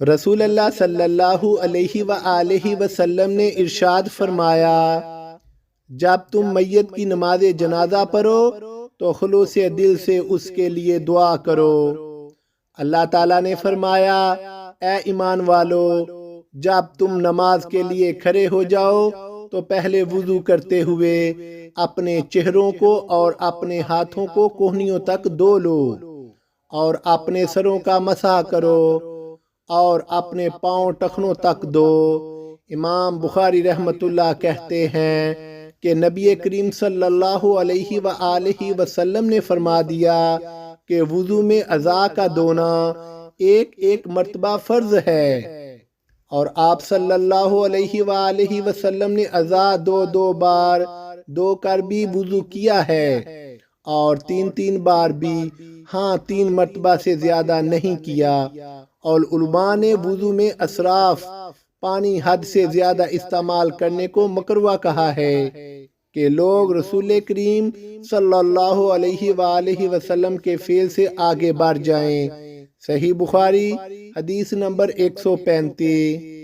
رسول اللہ صلی اللہ علیہ وآلہ وسلم نے ارشاد فرمایا، جب تم میت کی نماز جنازہ پڑھو تو خلوص دل سے اس کے لیے دعا کرو۔ اللہ تعالیٰ نے فرمایا، اے ایمان والو، جب تم نماز کے لیے کھڑے ہو جاؤ تو پہلے وضو کرتے ہوئے اپنے چہروں کو اور اپنے ہاتھوں کو کوہنیوں تک دھو لو، اور اپنے سروں کا مسح کرو، اور اپنے پاؤں ٹخنوں تک دو۔ امام بخاری رحمۃ اللہ کہتے ہیں کہ نبی کریم صلی اللہ علیہ وآلہ وسلم نے فرما دیا کہ وضو میں اعضاء کا دھونا ایک ایک مرتبہ فرض ہے، اور آپ صلی اللہ علیہ وآلہ وسلم نے اعضاء دو دو بار دھو کر بھی وضو کیا ہے، اور تین تین بار بھی، ہاں 3 مرتبہ سے زیادہ نہیں کیا۔ اور علماء نے وضو میں اسراف، پانی حد سے زیادہ استعمال کرنے کو مکروہ کہا ہے کہ لوگ رسول کریم صلی اللہ علیہ وآلہ وسلم کے فعل سے آگے بڑھ جائیں۔ صحیح بخاری حدیث نمبر 135۔